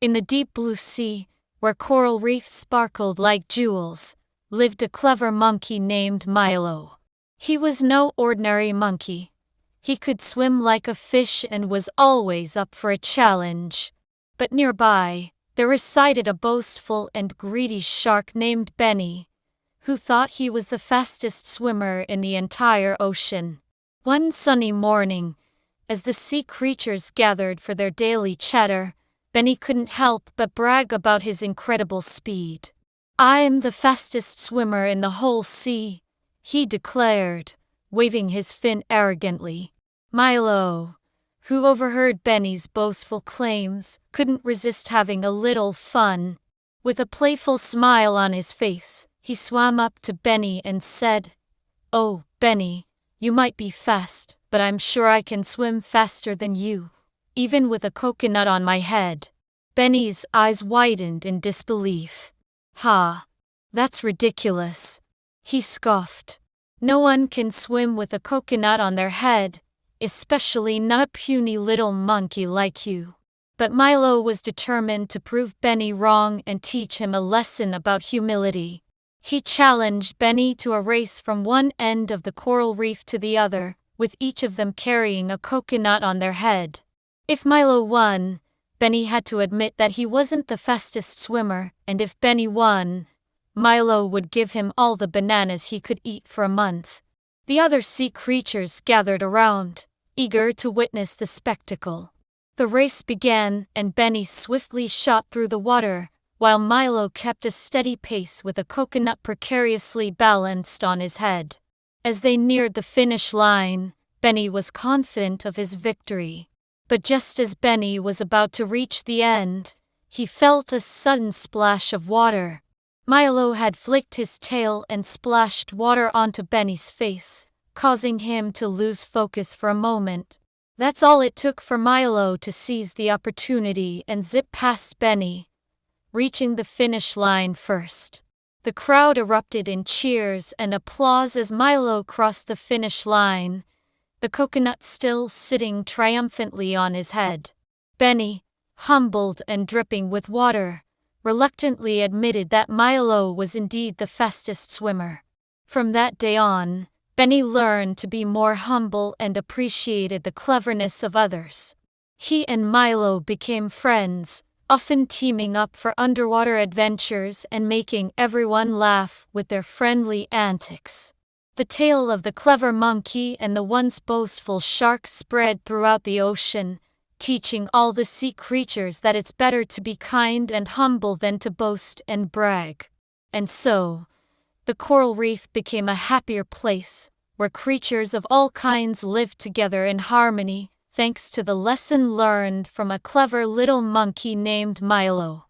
In the deep blue sea, where coral reefs sparkled like jewels, lived a clever monkey named Milo. He was no ordinary monkey. He could swim like a fish and was always up for a challenge. But nearby, there resided a boastful and greedy shark named Benny, who thought he was the fastest swimmer in the entire ocean. One sunny morning, as the sea creatures gathered for their daily chatter, Benny couldn't help but brag about his incredible speed. "I am the fastest swimmer in the whole sea," he declared, waving his fin arrogantly. Milo, who overheard Benny's boastful claims, couldn't resist having a little fun. With a playful smile on his face, he swam up to Benny and said, "Oh, Benny, you might be fast, but I'm sure I can swim faster than you, even with a coconut on my head." Benny's eyes widened in disbelief. "Ha! That's ridiculous," he scoffed. "No one can swim with a coconut on their head, especially not a puny little monkey like you." But Milo was determined to prove Benny wrong and teach him a lesson about humility. He challenged Benny to a race from one end of the coral reef to the other, with each of them carrying a coconut on their head. If Milo won, Benny had to admit that he wasn't the fastest swimmer, and if Benny won, Milo would give him all the bananas he could eat for a month. The other sea creatures gathered around, eager to witness the spectacle. The race began, and Benny swiftly shot through the water, while Milo kept a steady pace with a coconut precariously balanced on his head. As they neared the finish line, Benny was confident of his victory. But just as Benny was about to reach the end, he felt a sudden splash of water. Milo had flicked his tail and splashed water onto Benny's face, causing him to lose focus for a moment. That's all it took for Milo to seize the opportunity and zip past Benny, reaching the finish line first. The crowd erupted in cheers and applause as Milo crossed the finish line, the coconut still sitting triumphantly on his head. Benny, humbled and dripping with water, reluctantly admitted that Milo was indeed the fastest swimmer. From that day on, Benny learned to be more humble and appreciated the cleverness of others. He and Milo became friends, often teaming up for underwater adventures and making everyone laugh with their friendly antics. The tale of the clever monkey and the once boastful shark spread throughout the ocean, teaching all the sea creatures that it's better to be kind and humble than to boast and brag. And so, the coral reef became a happier place, where creatures of all kinds lived together in harmony, thanks to the lesson learned from a clever little monkey named Milo.